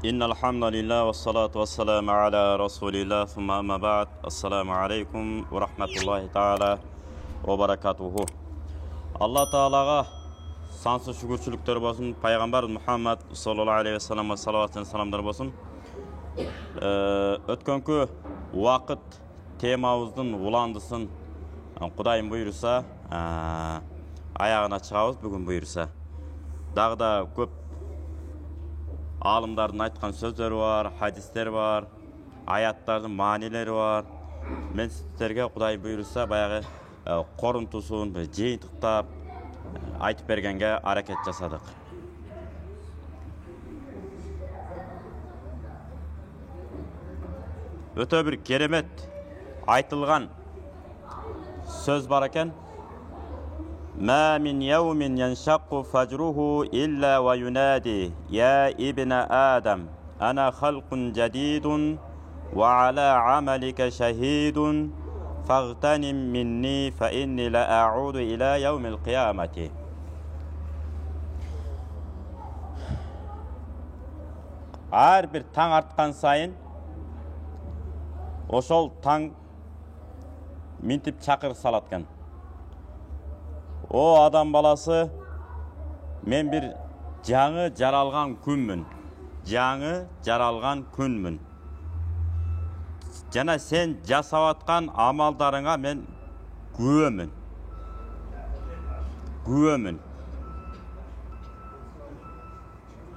İnnel hamdalillah ve salatu ve selamu ala Resulillah thumma amma ba'd. Assalamu alaikum ve rahmetullahi ta'ala ve barakatuhu. Allah Ta'alaga sansız şükürçülükler olsun. Peygamber Muhammed sallallahu aleyhi ve sellem salavat ve selamlar olsun. Ötkönkü vakit temamızın ulandısın. Kudayım buyursa ayağına çıkabız bugün buyursa. Dağda köp alımdardın aytkan sözleri var, hadisler var, ayatların manileri var. Men sizlerge Kuday buyursa bayağı koruntusun, jeyintiktap aytıp bергenge hareket jasadık. Öte bir keremet aytılgan söz var eken. Ma min yevmin yenşakku fecruhu illa ve yunadi ya ibne Adem ana halkun cedidun ve ala amelike şehidun fagtanim minni fe inni la a'udu ila yevmil kıyameti. Her bir taң artkan sayın oşol taң mintip çakır salatkan. O adam balası men bir жаңы жаралган күнмүн. Жаңы жаралган күнмүн. Жана сен жасап аткан амалдарыңа мен күбөмүн. Күбөмүн.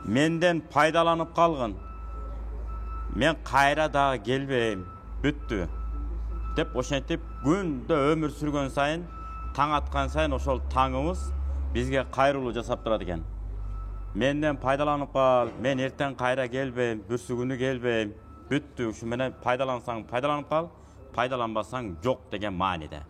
Menden пайдаланып калгын. Мен кайра дагы келбейм. Бүттү. Деп ошентип күндө өмүр сүргөн сайын таң атқан сайын ошол таңымыз бизге кайрылуу жасап турат экен. Менден пайдаланып кал, мен эртең кайра келбейм, бүрсү күнү келбейм. Бүттү, ушу менен пайдалансаң пайдаланып кал, пайдаланбасаң жок деген мааниде.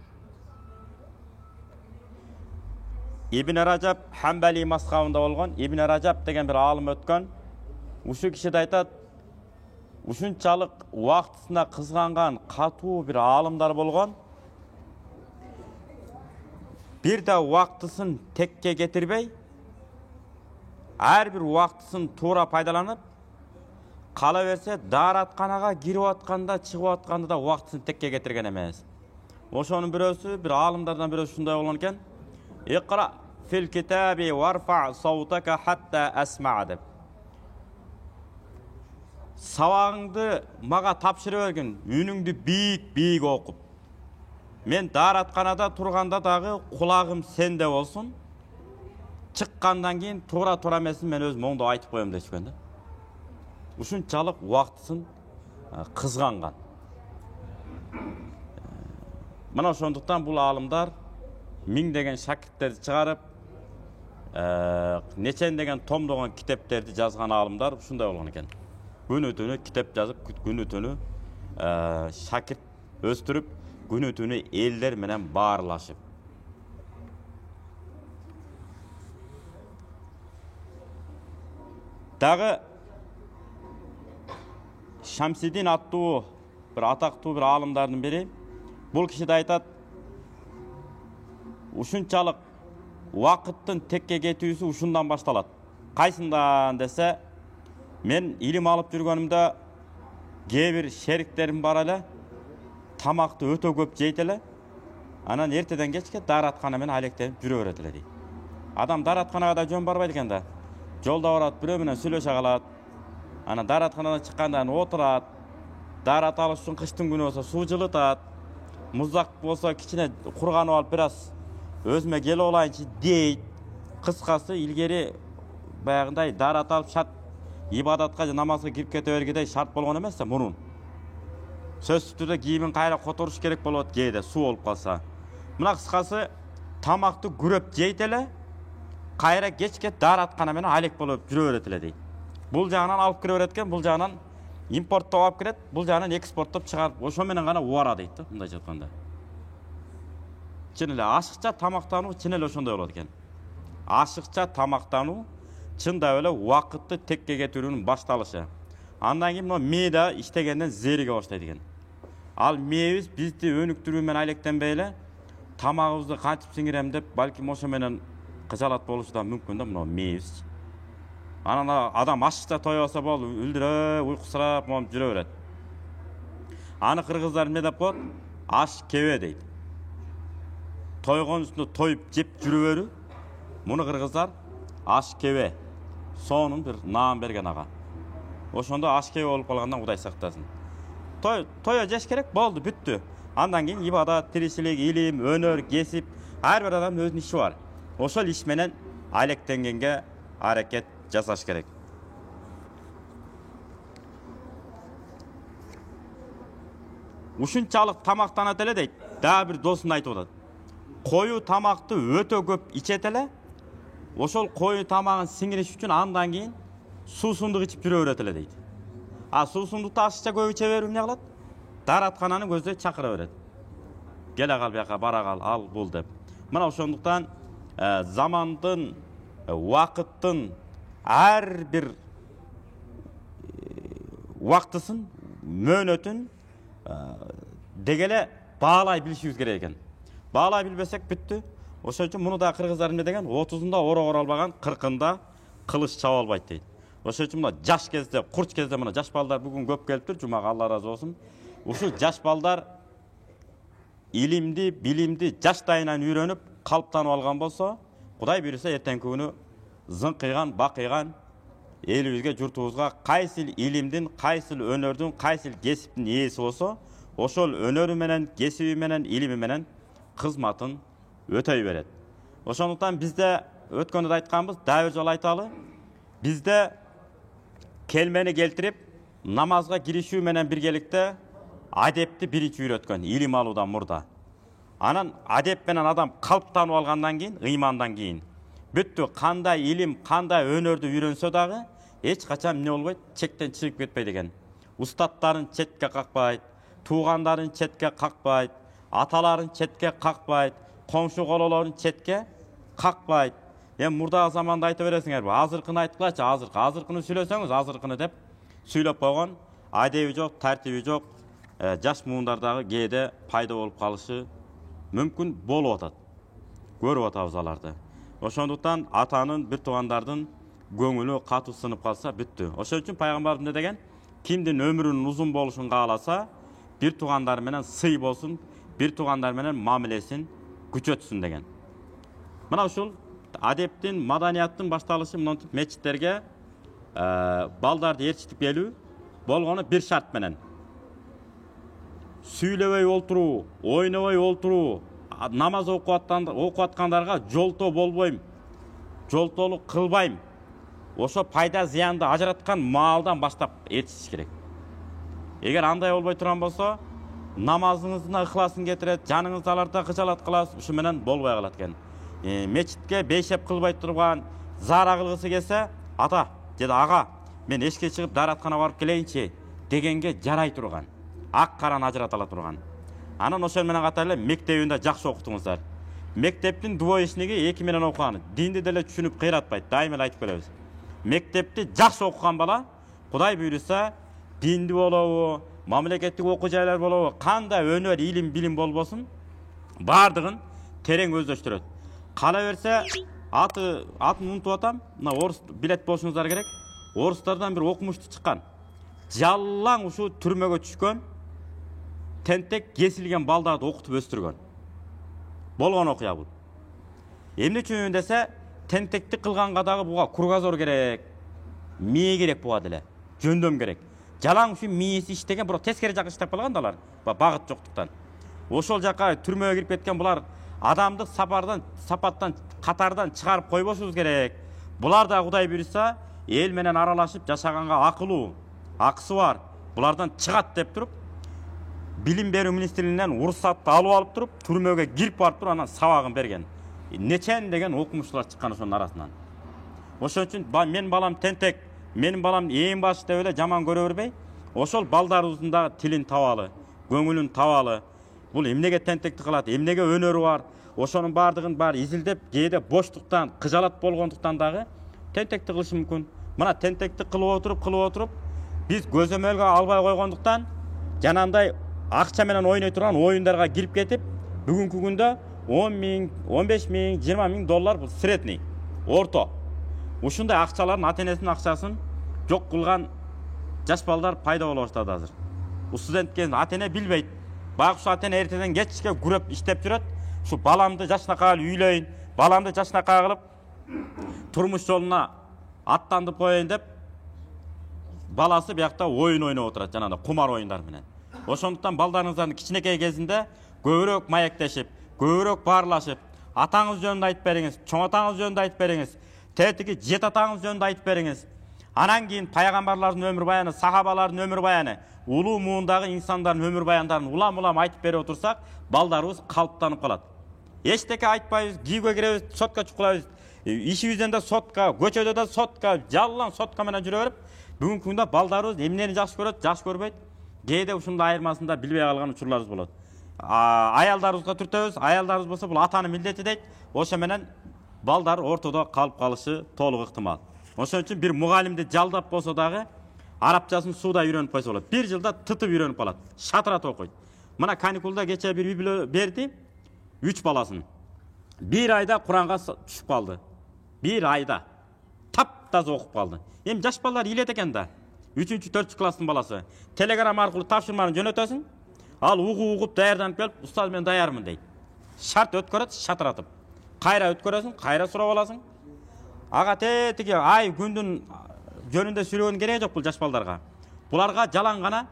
Ибн Ражаб Хамбали мазхабында болгон, Ибн Ражаб деген бир алым өткөн. Ушу киши да айтат, ушунчалык убактысында кызганган катуу бир алымдар болгон. Bir de vaktısın tekke getirbey, her bir vaktısın tuğra paydalanıp, kala verse daaratkanaga girip atkanda, çıkıp atkanda da vaktısın tekke getirgen emez. Oşonun birösü, bir alımlardan birösü şunday olan eken, İqra fil kitabi warfa' sawtaka hatta asma' dep. Sabagыңды maga tapşırı vergin, үнүңдү biyik okup. Men daaratkanada turganda dagы kulagım sende olsun. Çıkkandan keyin to'g'ra emesin men öz moңду aytıp koyom dechken da. Ушунчалык вактысын кызганган. Mana ошондуктан бул алымдар миңдеген шакирттерди чыгарып, нечен деген томдогон китептерди жазган алымдар ушундай болгон экен. Күнү-түнү китеп жазып, күнү-түнү шакирт өстүрүп, günü-tünü eller menen bağırlaşıp. Dağı Şamsiddin attуу bir atактуу bir alımdardын biri. Bul kişi de aytat, uşunçalık vakıttın tekke ketүүsü uşundan baştalat. Kayсындан dese, men ilim alıp жүргөнүмдө кээ şeriklerim бар эле. Tamakты ötө köp jeyt ele. Anan erteden kечке daaratkana менен алектенип жүрө берет эле дейт. Адам daaratkanaga да жөн барбайт экен да. Жолдо барат, бирөө менен сүйлөшө калат. Анан daaratkanaдан чыккандан отурат. Daarat алыш үчүн кыштын күнү болсо суу жылытат. Муздак болсо кичине курганып алып бир аз өзүмө келип алайынчы дейт. Кыскасы илгери баягындай daarat алып шарт ибадатка же намазга кирип кете бергидей шарт болгон эмес да мурун. Söz türde giyimin kayra kotoruş gerek bolot geyde su olup kalsa. Mına kıskası tamakты güröp jeyt ele, kayra geçke daaratkana menen alek bolup жүрө берет эле дейт. Бул жагынан алып кире береткен, бул жагынан импорттоп алып кирет, бул жагынан экспорттоп чыгарып, ошо менен гана убара дейт да, мындай жатканда. Чын эле ашыкча тамактануу чын эле ошондой болот экен. Ашыкча тамактануу чында эле убакытты текке кетирүүнүн башталышы. Андан кийин мына мээде иштегенден зериге баштайт экен. Ал мээбиз бизди өнүктүрүү менен алектенбей эле тамагыбызды кантип сиңирем деп, балким ошо менен кыжалат болушу да мүмкүн да, мына мээбиз. Анан адам ашыкта той болсо болду, үлдүрөп, уйкусурап момуп жүрө берет. Аны кыргыздар эмне деп коет? Аш кебе дейт. Тойгон үстүндө тоюп жеп жүрө берүү. Муну кыргыздар аш кебе. Сонун бир наам берген ага. Ошондо аш кебе болуп калгандан Кудай сактасын. Тойо жеш керек, болду, бүттү. Андан кийин ибадат, тиричилик, илим, өнөр, кесип, ар бир адамдын өзүнүн иши бар. Ошол иш менен алектенгенге аракет жасаш керек. Ушунчалык тамактанат эле дейт. Дагы бир досун айтып атат. Коюу тамакты өтө көп ичет эле. Ошол коюу тамагын сиңириш үчүн андан кийин суусундук ичип жүрө берет эле дейт. Суусундукту ашыкча көп иче берүү эмне кылат? Дараткананы көздөй чакыра берет. Келе кал бияка, бара кал, ал бул деп. Мына ошондуктан замандын, убакыттын ар бир убактысын, мөөнөтүн дегеле баалай билишибиз керек экен. Баалай билбесек бүттү. Ошон үчүн муну да кыргыздар эмне деген? 30-ында орогор албаган, 40-ында кылыч чаба албайт дейт. Ошон үчүн мына жаш кезде, курч кезде мына жаш балдар бүгүн көп келиптир, жумага Алла ыраазы болсун. Ушул жаш балдар илимди, билимди жаштайынан үйрөнүп, калыптанып алган болсо, Кудай буйруса эртеңки күнү зыңкыйган, бакыйган элибизге, журтубузга кайсыл илимдин, кайсыл өнөрдүн, кайсыл кесиптин ээси болсо, ошол өнөрү менен, кесиби менен, илими менен кызматын өтөй берет. Ошондуктан бизде өткөндө да айтканбыз, дагы бир жолу айталы. Бизде келмени келтирип, намазга киришүү менен биргеликте адепти биринчи үйрөткөн, илим алуудан мурда. Анан адеп менен адам калыптанып алгандан кийин, ыймандан кийин бүттү, кандай илим, кандай өнөрдү үйрөнсө дагы эч качан эмне болбойт, чектен чыгып кетпейт экен. Устаттарын четке какпайт, туугандарын четке какпайт, аталарын четке какпайт, комшу кололорун четке какпайт. Мурдагы заманда айта бересиңерби? Азыркыны айткылачы, азыркыны сүйлөсөңүз, азыркыны деп сүйлөп койгон, адеби жок, тартиби жок, жаш муундардагы кээде пайда болуп калышы мүмкүн болуп атат. Көрүп атабыз аларды. Ошондуктан атанын, бир туугандардын көңүлү катуу сынып калса бүттү. Ошон үчүн пайгамбарыбыз эмне деген? Кимдин ömүрүнүн узун болушун кааласа, бир туугандар менен сый болсун, бир туугандар менен мамилесин күчөтсүн деген. Мына ушул адептин, маданияттын башталышы монтип мечиттерге балдарды ээрчитип келүү болгону бир шарт менен. Сүйлөбөй олтуруу, ойнобой олтуруу, намаз окуп аткандарга жолтоо болбойм, жолтоолук кылбайм. Ошо пайда зыянды ажыраткан маалдан баштап ээрчитиш керек. Эгер андай болбой турган болсо, намазыңыздын ыхласын кетирет, жаныңызды аларда кыжалат кыласыз, ушу менен болбой калат экен. Мечитке бейшеп кылбай турган, зара кылгысы келсе, ата же ага, мен эшикке чыгып дааратканага барып келейинчи дегенге жарай турган, ак караны ажырата ала турган. Анан ошол менен катар эле мектебинде жакшы окутуңуздар. Мектептин двоечниги 2 менен окуган, динди деле түшүнүп кыйратпайт, дайыма эле айтып келебиз. Мектепти жакшы окуган бала, Кудай буйруса, динди болобу, мамлекеттик окуу жайлар болобу, кандай өнөр, илим, билим болбосун, бардыгын терең өздөштүрөт. Кала берсе, атын унутуп атам, мына орус билет болушуңуздар керек. Орустардан бир окумушту чыккан. Жаллаң ушу түрмөгө түшкөн, тентек кесилген балдарды окутуп өстүргөн. Болгон окуя бул. Эмне үчүн десе, тентекти кылганга дагы буга кругозор керек, мээ керек буга деле, жөндөм керек. Жалаң ушу мээси иштеген, бирок тескери жакка иштеп калган далар, багыт жоктуктан. Ошол жакка түрмөгө кирип кеткен булар адамдык сапаттан, катардан чыгарып койбошубуз керек. Булар да Кудай буйруса, эл менен аралашып жашаганга акылуу, акысы бар. Булардан чыгат деп туруп, билим берүү министрлигинен уруксатты алып туруп, түрмөгө кирип барып туруп, анан сабагын берген. Нечен деген окумуштуулар чыккан ошонун арасынан. Ошон үчүн менин балам тентек, менин балам эң баш деп эле жаман көрө бербей, ошол балдарыбыздын да тилин табалы, көңүлүн табалы. Бул эмнеге тентекти кылат, эмнеге өнөрү бар, ошонун бардыгын изилдеп, кээде боштуктан, кыжалат болгондуктан дагы тентекти кылышы мүмкүн. Мына тентекти кылып отуруп, биз көзөмөлгө албай койгондуктан жанандай акча менен ойной турган оюндарга кирип кетип, бүгүнкү күндө 10 миң, 15 миң, 20 миң доллар бул средний, орто. ушундай акчалардын ата-энесинин акчасын жок кылган жаш балдар пайда боло баштады азыр. Студентке ата-эне билбейт. Баягы ушу ата-эне эртеден кечке күрөп иштеп жүрөт. Ушу баламды жашынакай үйлөйүн, баламды жашынакай кылып турмуш жолуна аттандып коеюн деп баласы биякта оюн ойноп отурат, жанагы кумар оюндар менен. Ошондуктан балдарыңыздардын кичинекей кезинде көбүрөөк маектешип, көбүрөөк баарлашып, атаңыз жөнүндө айтып бериңиз, чоң атаңыз жөнүндө айтып бериңиз, тетиги жет атаңыз жөнүндө айтып бериңиз. Анан кийин пайгамбарлардын өмүр баяны, сахабалардын өмүр баяны, улуу муундагы инсандардын өмүр баяндарын улам-улам айтып берип отурсак, балдарыбыз калыптанып калат. Эчтеке айтпайбыз, кийүүгө киребиз, сотка чукулабыз. Ишибизден да сотка, көчөдө да сотка, жаллан сотка менен жүрө берип, бүгүнкү күндө балдарыбыз эмнени жакшы көрөт, жакшы көрбөйт. Кээде ушундай айырмасында билбей калган учурларыбыз болот. Аялдарыбызга түртөбүз, аялдарыбыз болсо бул атанын милдети дейт. Ошо менен балдар ортодо калып калышы толук ыктымал. Ошон үчүн бир мугалимди жалдап болсо дагы арабчасын сууда үйрөнүп койсо болот. Bir жылда тытып үйрөнүп калат. Шатырат окуйт. Мына каникулда кече бир үй берди 3 баласын. 1 айда Куранга түшүп калды. 1 айда таптаза окуп калды. Эми жаш балдар илет экен да. 3-4 класстын баласы. Телеграм аркылуу тапшырманы жөнөтөсүң. Ал угуп даярданып келип, устаз мен даярмын дейт. Шарт өткөрөт, шатыратып. Кайра өткөрөсүң, кайра сурап аласың. Ага тетиги ай күндүн жөнүндө сүйлөгөн кереги жок бул жаш балдарга. Буларга жалаң гана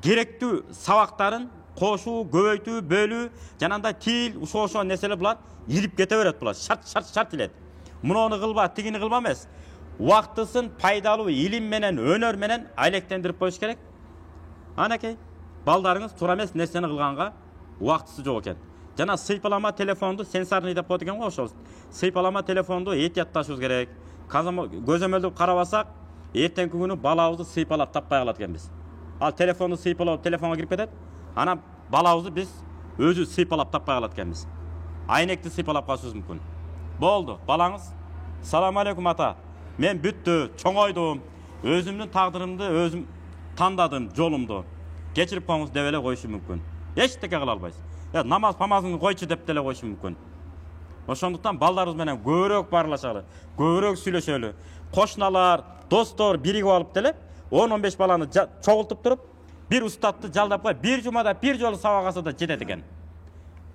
керектүү сабактарын кошуу, көбөйтүү, бөлүү, жанагындай тил, ошо нерселер булар илип кете берет булар. Шарт илет. Муну кылба, тигини кылба эмес. Убактысын пайдалуу илим менен, өнөр менен айлектендирип коюш керек. Анакей, балдарыңыз туура эмес нерсени кылганга убактысы жок экен. Жана сыйпалама телефонду сенсорный деп коет экен го ошол. Сыйпалама телефонду этиятташыбыз керек. Көзөмөлдүп карабасак, эртеңки күнү балабызды сыйпалап таппай калат экенбиз. Ал телефонду сыйпалап телефонго кирип кетет. Анан балабызды биз өзү сыйпалап таппай калат экенбиз. Айнекти сыйпалап калышыбыз мүмкүн. Болду, балаңыз. Салам алейкум ата. Мен бүттү, чоңойдум. Өзүмдүн тагдырымды өзүм тандадым, жолумду. Кечирип коюңуз деп эле коюшу мүмкүн. Эчтеке кыла албайсыз. Намаз койчу деп деле коюшу мүмкүн. Ошондуктан балдарыбыз менен көбүрөөк баарлашалы, көбүрөөк сүйлөшөлү. Кошуналар, достор биригип алып деле 10-15 баланы чогултуп туруп, бир устатты жалдап коюп, бир жумада бир жолу сабак алса да жетет экен.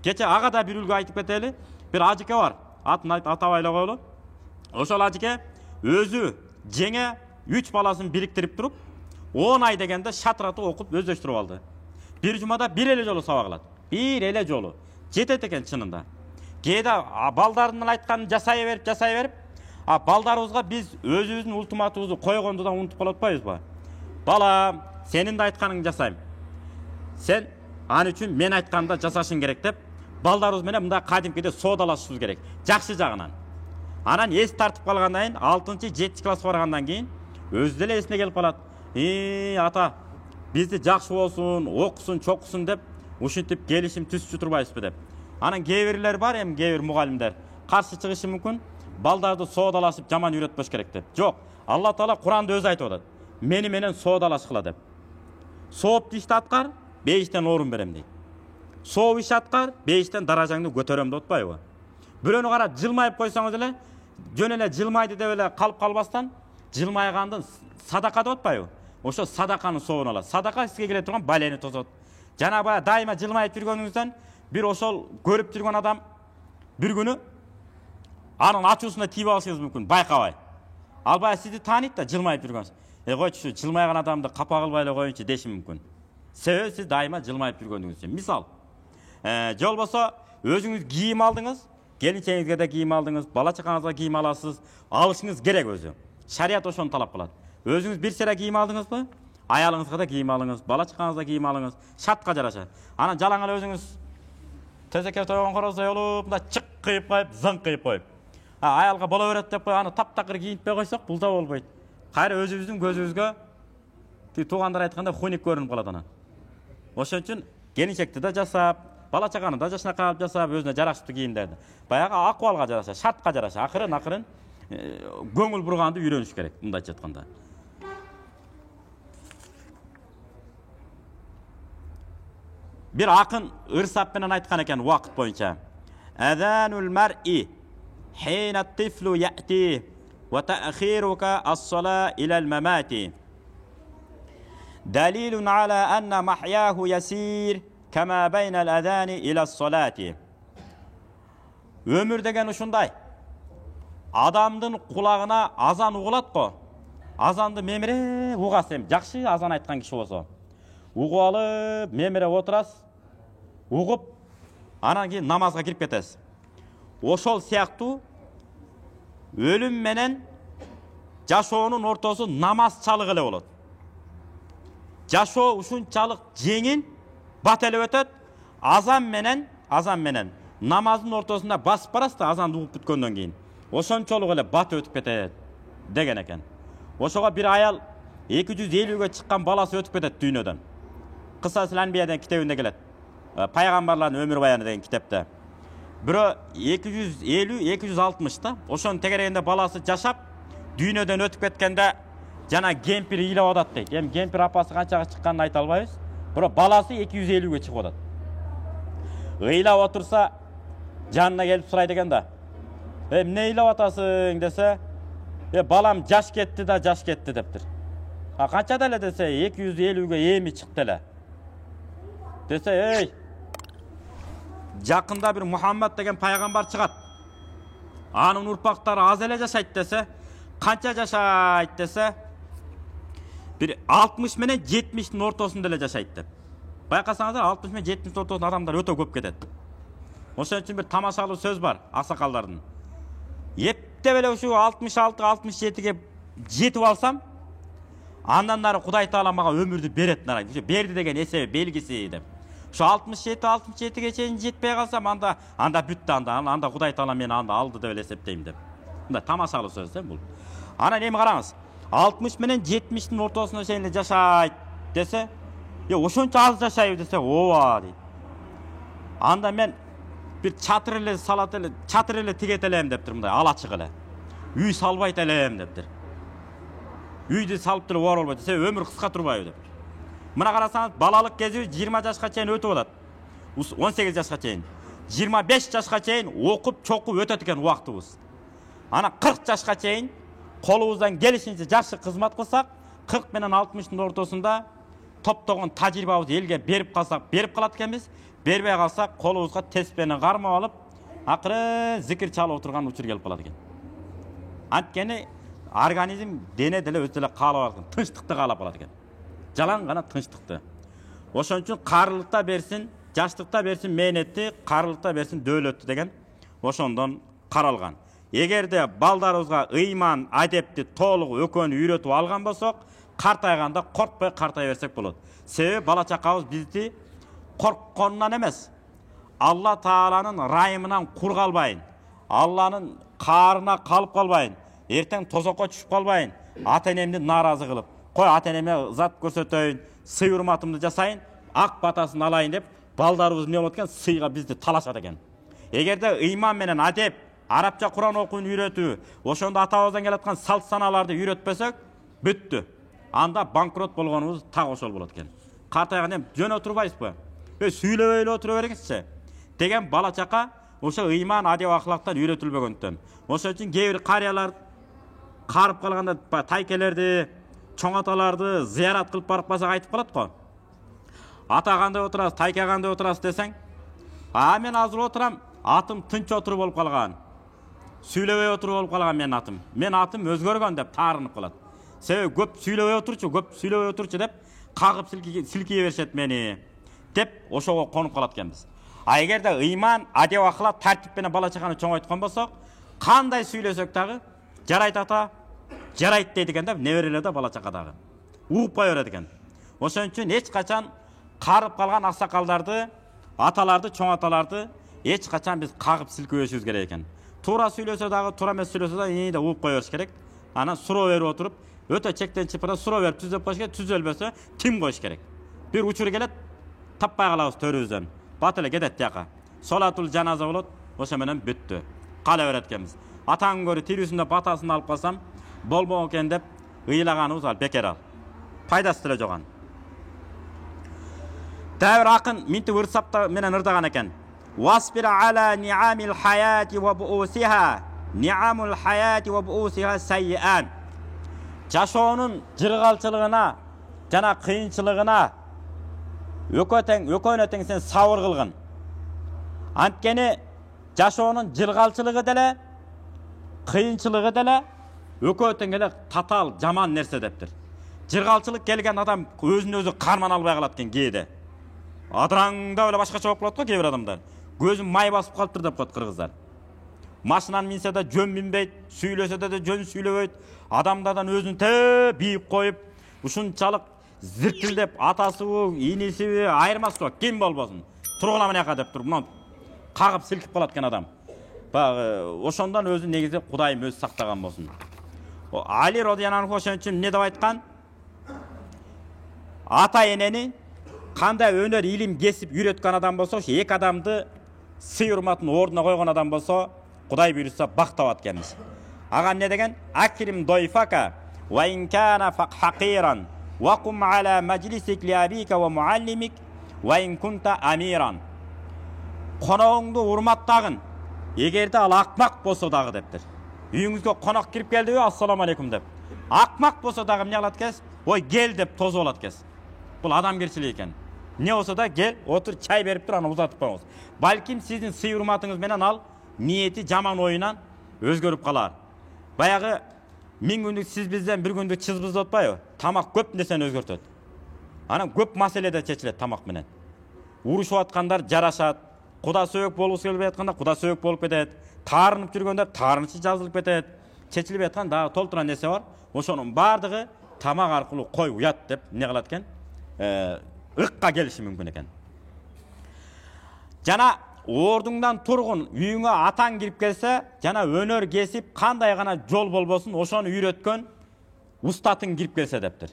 Кече ага да бир үлгү айтып кетели. Бир ажыке бар. Атын атабай эле коелу. Ошол ажыке өзү жеңе 3 баласын бириктирип туруп, 10 ай дегенде шатыратып окуп өздөштүрүп алды. Бир жумада бир эле жолу сабак алат. Бир эле жолу. Жетет экен чынында. Кээде балдардын айтканын жасай берип, балдарыбызга биз өзүбүздүн ултиматыбызды койгонду да унутуп калып атпайбызбы? Балам, сенин да айтканыңды жасайм. Сен ан үчүн мен айтканды жасашың керек деп, балдарыбыз менен мындай кадимкиде соодалашышыбыз керек. Жакшы жагынан. Анан эс тартып калгандан кийин 6-7 класска баргандан кийин өзү деле эсине келип калат. Ата, бизди жакшы болсун, окусун, чокусун деп ушинтип келишим түзчү турбайбызбы деп. Анан кээ бирлер бар, кээ бир мугалимдер каршы чыгышы мүмкүн, балдарды соодалашып жаман үйрөтпөш керек деп. Жок, Алла Таала Куранда өзү айтып атат. Мени менен соодалашкыла деп. Соопту ишти аткар, бейиштен орун берем дейт. Сооп иш аткар, бейиштен даражаңды көтөрөм деп атпайбы? Бирөөнү карап жылмайып койсоңуз эле, жөн эле жылмайды деп эле калып калбастан, жылмайгандын садака деп атпайбы? Ошо садаканын соогун алат. Садака сизге келе турган балени тосот. Жана баягы дайыма жылмайып жүргөнүңүздөн бир ошол көрүп жүргөн адам бир күнү анын ачуусуна тийип алышыңыз мүмкүн, байкабай. Ал баягы сизди тааныйт да жылмайып жүргөнсүз. Койчу, жылмайган адамды капа кылбай эле коюнчу деши мүмкүн. Себеби сиз дайыма жылмайып жүргөнүңүз үчүн. Мисал, же болбосо өзүңүз кийим алдыңыз, келинчегиңизге да кийим алдыңыз, бала чакаңызга кийим аласыз, алышыңыз керек өзү. Шарият ошону талап кылат. Өзүңүз бир сера кийим алдыңызбы? Аялыңызга да кийим алыңыз, бала чакаңызга кийим алыңыз, шартка жараша. Анан жалаң эле өзүңүз тезекке тойгон корозой болуп, мындай чык кыйып коюп, зың кыйып коюп. Аялга боло берет деп коюп, аны таптакыр кийинтпей койсок, бул да болбойт. Кайра өзүбүздүн көзүбүзгө туугандар айткандай хуник көрүнүп калат анан. Ошон үчүн келинчекти да жасап, бала чаканы да жашынакай алып жасап, өзүнө жараштуу кийимдерди. Баягы акыбалга жараша, шартка жараша, акырын көңүл бурганды үйрөнүш керек, мындайча айтканда. Bir akın ırsap menен aytkan eken vakit boyunca. Ezanul mer'i hina tiflu ya'ti ve ta'khiruka as-salâ ila'l mamâti. Dalilun ala enne mahyahu yasir kema beynel adani ila's salati. Ömür degen uşunday. Adamdın kulağına azan uğulat ko. Azanды memire uğasem. Жақшы azan aytқан kişi olsa. Uğup alıp memire oturas. Uğup anan keyin namazga kirip ketesiz. Ошол сыяктуу өлүм менен жашоонун ортосу намазчалык эле болот. Жашоо ушунчалык жеңил, бат эле өтөт. Азан менен намаздын ортосунда басып барасыз да азанды угуп бүткөндөн кийин. Ошончолук эле бат өтүп кетет деген экен. Ошого бир аял 250-ге чыккан баласы өтүп кетет дүйнөдөн. Кысасыл Анбияден китебинде келет. Пайгамбарлардын өмүр баяны деген китепте. Бирөө 250-260 да. Ошонун тегерегинде баласы жашап, дүйнөдөн өтүп кеткенде жана кемпир ыйлап атат дейт. Эми кемпир апасы канчага чыкканын айта албайбыз. Бирок баласы 250-ге чыгып атат. Ыйлап отурса, жанына келип сурайт экен да. Эмне ыйлап атасың десе, балам жаш кетти дептир. Канчада эле десе, 250-ге эми чыкты эле. Десе, жакында бир Мухаммад деген пайгамбар чыгат. Анын урпактары аз эле жашайт десе, канча жашайт десе, бир 60 менен 70-тин ортосунда эле жашайт деп. Байкасаңыздар 60 менен 70 ортосунда адамдар өтө көп кетет. Ошон үчүн бир тамашалуу сөз бар аксакалдардын. Эптеп эле ушу 66-67-ге жетип алсам, андан нары Кудай Таала мага өмүрдү берет нарай. Берди деген эсеби белгиси деп. Şu 67-67'ge çeyin жетпей қалсам, анда бүтті, анда Құдай Таала мені анда алды деп есептеймін деп. Мында тамашалы сөз бұл. Ана неме қараңыз, 60 менен 70-тің ортасына шейін жашайт десе, ошончо аз жашайбы десе, ооба дейт. Анда мен bir çatır ele tiget elem deptir, мындай алачык эле. Үй салбайт элем дептир. Үйдү салып туруп оор болбойт десе, өмүр кыска турбайбы деп. Мына карасаңыз, балалык кези 20 жашка чейин өтүп атат. 18 жашка чейин. 25 жашка чейин окуп, чокуп өтөт экен убактыбыз. Ана 40 жашка чейин колубуздан келишинче жакшы кызмат кылсак, 40 менен 60-тын ортосунда топтогон тажрыйбабызды элге берип калсак, берип калат экенбиз. Бербей калсак, колубузга теспени кармап алып, акыры зикир чалып отурган учур келип калат экен. Анткени организм дене деле өз деле каалап алат, тынчтыкты каалап калат экен. Жалаң гана тынчтыкты. Ошон үчүн карылыкта берсин, жаштыкта берсин мээнетти, карылыкта берсин дөөлөттү деген ошондон каралган. Эгерде балдарыбызга ыйман, адепти толук өкөнү үйрөтүп алган болсок, картайганда коркпой картай берсек болот. Себеби бала чакабыз бизди коркконунан эмес, Алла Тааланын райымынан кур калбайын, Алланын каарына калып калбайын, эртең тозокко түшүп калбайын, ата-энемди нааразы кылып, кой ата-энеме зат көрсөтөйүн, сый урматымды жасайын, ак батасын алайын деп, балдарыбыз эмне болот экен, сыйга бизди талашат экен. Эгерде ыйман менен адеп, арабча Куран окуууну үйрөтүү, ошондо атабыздан келаткан салт саналарды үйрөтпөсөк, бүттү. Анда банкрот болгонубуз так ошол болот экен. Картайганда жөн отурбайсызбы? Сүйлөбөй эле отура бериңизчи деген бала чака ошо ыйман, адеп, ахлактан үйрөтүлбөгөндөн. Ошон үчүн кээ бир карыялар карып калганда тайкелерди, чоң аталарды зыярат кылып барып калсак айтып калат го. Ата кандай отурасыз, тайке кандай отурасыз десең, мен азыр отурам, атым тынч отуруп болуп калган. Сүйлөбөй отуруп болуп калган менин атым. Мен атым өзгөргөн деп таарынып калат. Себеби көп сүйлөбөй отурчу деп кагып силкие беришет мени деп ошого конуп калат экенбиз. Эгерде ыйман, адеп, ахлак, тартип менен бала чаканы чоңойткон болсок, кандай сүйлөсөк дагы жарайт ата, жарайт дейт экен деп неберелер да бала чака дагы угуппай берет экен. Ошон үчүн эч качан карып калган аксакалдарды, аталарды, чоң аталарды эч качан биз кагып силкебешибиз керек экен. Туура сүйлөсө дагы, туура эмес сүйлөсө дагы эне да угуп кое бериш керек. Анан суроо берип отуруп, өтө чектен чыпыра суроо берип түзөп коюш керек, түзөлбөсө тим коюш керек. Бир учур келет, таппай калабыз төрүбүздөн. Бат эле кетет жака. Солатул жаназа болот, ошо менен бүттү. Кала берет экенбиз. Атаң көрү тирүүсүндө батасын алып калсам, болбок экен деп ыйлаганыбыз ал бекер ал. Пайдасы деле жок. Дагы бир акын минтип ырсапта менен ырдаган экен. Wasbir ala ni'amil hayati wa bu'usiha ni'amul hayati ve bu'usiha sayyi'an. Жашоонун жыргалчылыгына жана кыйынчылыгына өкөнө тең сен сабыр кылгын. Анткени жашоонун жыргалчылыгы деле, кыйынчылыгы деле өкөнө тең эле татаал жаман нерсе дептир. Жыргалчылык келген адам өзүн өзү карман албай калат экен кээде. Адыраңдап эле башкача болуп калат го кээ бир адамдар. Көзүн май басып калыптыр деп коет кыргыздар. Машинаны минсе да жөн минбейт, сүйлөсө да жөн сүйлөбөйт. Адамдардан өзүн бийип коюп, ушунчалык зиркилдеп атасыбы, инисиби айырмасы жок, ким болбосун. Тургула менека деп туруп, мына кагып силкип калат экен адам. Баягы ошондон өзү негизи Кудайым өзү сактаган болсун. Али радыйаллаху анху ошон үчүн эмне деп айткан? Ата энени кандай өнөр, илим, кесип үйрөткөн адам болсо, ошо эки адамды сый урматын ордуна койгон адам болсо, Кудай буйрса бактап экенбиз. Ага эмне деген? Акрим дойфака ва ин кана хакиран ва кум ала маджлисик ли абика ва муаллимик ва ин кунта амиран. Коногуңду урматтагын, эгерде ал акмак болсо дагы дептир. Үйүңүзгө конок кирип келдиби, ассаламу алейкум деп. Акмак болсо дагы эмне кылат экенсиз? Ой, кел деп тосуп алат экенсиз. Бул адамгерчилик экен. Не болсо да кел, отур, чай берип тур, аны узатып коюңуз. Балким сиздин сый урматыңыз менен ал ниети жаман оюнан өзгөрүп калар. Баягы 1000 күндүк сиз бизден 1 күндүк чызбыз деп атпайбы? Тамак көп нерсени өзгөртөт. Анан көп маселеде чечилет тамак менен. Урушуп аткандар жарашат, Куда сөөк болуп келип атканда Куда сөөк болуп кетет, таарынып жүргөндөр таарынычы жазылып кетет. Чечилип аткан дагы толтура нерсе бар. Ошонун бардыгы тамак аркылуу кой уят деп эмне кылат экен? Ыкка келиши мүмкүн экен. Жана ордуңдан тургун, үйүңө атаң кирип келсе, жана өнөр кесип кандай гана жол болбосун, ошону үйрөткөн устатың кирип келсе дептир.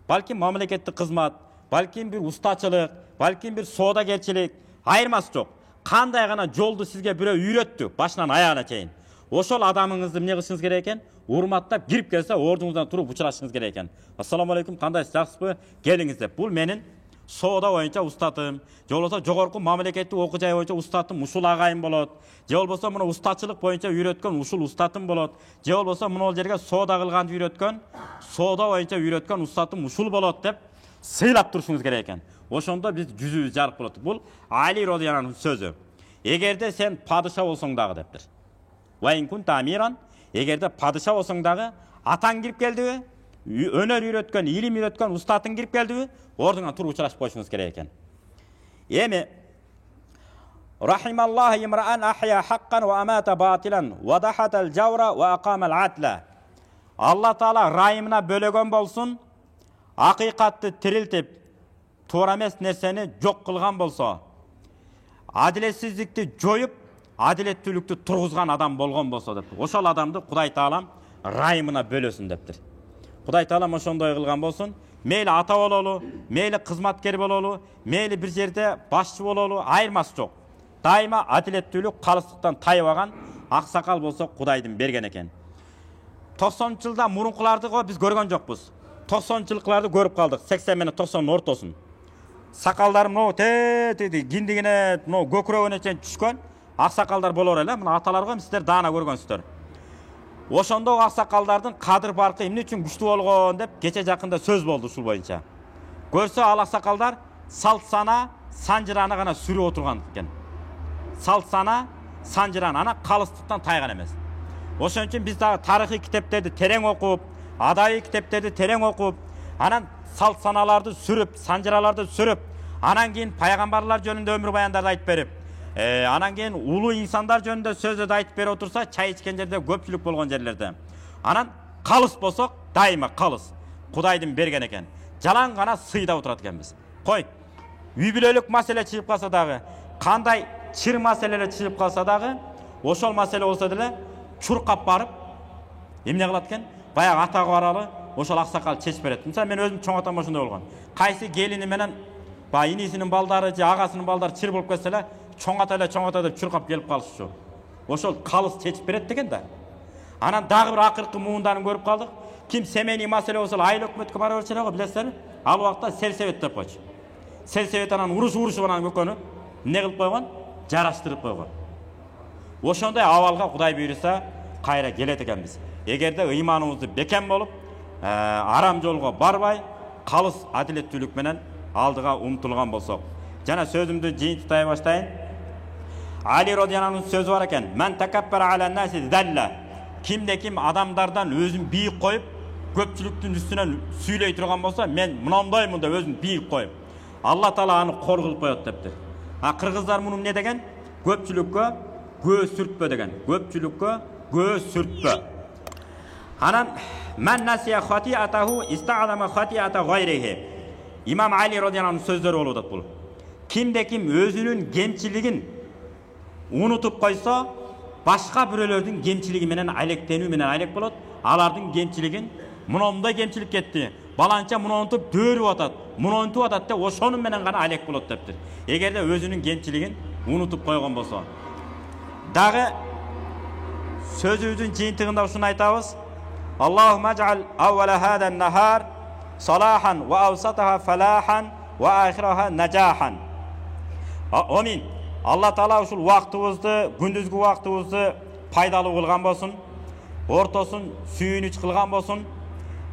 Балким мамлекеттик кызмат, балким бир устачылык, балким бир соодагерчилик, айырмасы жок. Кандай гана жолду сизге бирөө үйрөттү, башынан аягына чейин. Ошол адамыңызды эмне кылышыңыз керек экен? Урматтап кирип келсе, ордуңуздан туруп учурашыңыз керек экен. Ассаламу алейкум, кандайсыз, жакшысызбы? Келиңиз деп. Бул менин соода боюнча устатым, же болбосо жогорку мамлекеттик окуу жай боюнча устатым, ушул агайын болот. Же болбосо муну устачылык боюнча үйрөткөн ушул устатым болот. Же болбосо муну жерге соода кылганды үйрөткөн, соода боюнча үйрөткөн устатым ушул болот деп сыйлап турушуңуз керек экен. Ошондо биз жүзүбүз жарык болот. Бул Али радыйаллаху анху сөзү. Эгерде сен падыша болсоң дагы дептир. Ва ин кунта амиран, эгерде падыша болсоң дагы атаң кирип келдиби? Өнөр үйрөткөн, илим үйрөткөн устатың кирип келдиби? Ордуңан туруп учурашып коюшуңуз керек экен. Эми рахималлаху имраан ахя хаккан ва амата батилан ва дахатал жавра ва акамал атла. Алла Таала райымына бөлөгөн болсун, акыйкатты тирилтип, туура эмес нерсени жок кылган болсо, адилетсиздикти жоюп, адилеттүүлүктү тургузган адам болгон болсо деп. Ошол адамды Кудай Таалам райымына бөлөсүн дептир. Кудай Таалам ошондой кылган болсун. Мейли ата бололу, мейли кызматкер бололу, мейли бир жерде башчы бололу, айырмасы жок. Дайыма адилеттүүлүк, калыстыктан тайбаган аксакал болсо Кудайдын берген экен. 90-жылда мурункуларды биз көргөн жокпуз. 90-жылкыларды көрүп калдык, 80 менен 90 ортосун. Сакалдарым киндигине, көкүрөгүнө чейин түшкөн аксакалдар болор эле. Мына аталарга сиздер даана көргөнсүздөр. Ошондо аксакалдардын кадыр баркы эмне үчүн күчтүү болгон деп кече жакында сөз болду ушул боюнча. Көрсө ал аксакалдар салт сана, санжыраны гана сүрүп отурган экен. Салт сана, санжыраны ана калыстыктан тайган эмес. Ошон үчүн биз дагы тарыхый китептерди терең окуп, адабий китептерди терең окуп, анан салт саналарды сүрүп, санжыраларды сүрүп, анан кийин пайгамбарлар жөнүндө өмүр баяндарды айтып берип, анан кийин улуу инсандар жөнүндө сөздөрдү айтып берип отурса, чай ичкен жерде көпчүлүк болгон жерлерде. Анан калыс болсок, дайыма калыс. Кудайдын берген экен. Жалаң гана сыйда отурат экенбиз. Кой, үй бүлөлүк маселе чыгып калса дагы, кандай чыр маселелер чыгып калса дагы, ошол маселе болсо деле чуркап барып, эмне кылат экен? Баягы атага баралы, ошол аксакал чечип берет. Мисалы мен өзүм чоң атам ошондой болгон. Кайсы келини менен баягы инисинин балдары же агасынын балдары чыр болуп кетсе эле, чоң ата деп чуркап келип калышчу. Ошол калыс чечип берет деген да. Анан дагы бир акыркы муундарын көрүп калдык. Ким семейный маселе болсо айыл өкмөткө бара берчү го, билесиздерби? Ал убакта сельсовет деп койчу. Сельсовет анан урушуп анан көкөнү эмне кылып койгон? Жараштырып койгон. Ошондой абалга Кудай буйруса кайра келет экенбиз. Эгерде ыйманыбызды бекем болуп, арам жолго барбай, калыс адилеттүүлүк менен алдыга умтулган болсок. Жана сөзүмдү жыйынтыктay баштайын. Али радhiyallahu anh'ın sözü var eken, "Men takabbara ala nasi zalla." Kimde kim adamlardan özün büyük koyup köpçülüktün üstüne süyley turgan bolsa, men mınandayмын деп özün büyük koyup, Allah Taala аны kor kılıp koyot deptir. Ha Kırgızlar bunu ne degen? Köpçülükкө göz sürtpö degen. Köpçülükкө göz sürtpö. Anan men nasiya khati'atahu ista'lama khati'ata gayrihi. İmam Ali radhiyallahu anh'ın sözleri olup bul. Kimde kim özünün gemçiligin unutup koysa, başka birölördün gemçiligi menen alektenүү menen alek bolot. Alardın gemçiligin mınonda gemçilik ketti. Balança mını unutup dörüp atat. Mını unutup atat de oşonun menen gana alek bolot deptir. Egerde özünün gemçiligin unutup koygan bolsa. Dagı sözübüzdün jыйынтыгында ушуну айтабыз. Allahumma ec'al awwala hada nahar salahan ve awsataha falahan ve ahiraha najahan. Amin. Allah Taala ушул убактыбызды, күндүзгү убактыбызды пайдалуу кылган болсун. Ортосун сүйүнүч кылган болсун.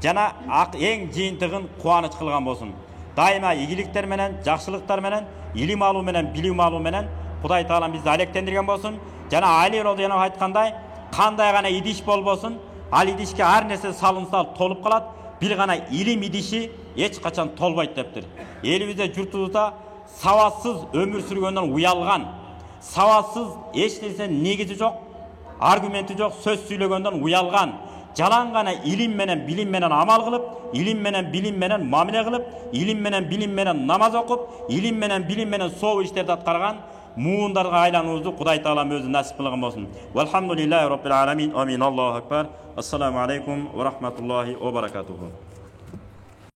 Жана эң жыйынтыгын кубаныч кылган болсун. Дайыма ийгиликтер менен, жакшылыктар менен, илим алуу менен, билим алуу менен Кудай Таала бизди алектендирген болсун. Жана Али радhiyallahu anh айткандай, кандай гана идиш болбосун, ал идишке ар нерсе салынса толуп калат, бир гана илим идиши эч качан толбойт дептир. Элибизде, журтубузда саватсыз өмүр сүргөндөн уялган, саватсыз эч нерсенин негизи жок, аргументи жок сөз сүйлөгөндөн уялган, жалаң гана илим менен, билим менен амал кылып, илим менен, билим менен мамиле кылып, илим менен, билим менен намаз окуп, илим менен, билим менен соо иштерди аткарган муундарга айлануубузду Кудай Таалам өзү насип кылган болсун. Валхамдулиллахи роббил аламин. Амин. Аллаху акбар. Ассаламу алейкум ва рахматуллахи ва баракатуху.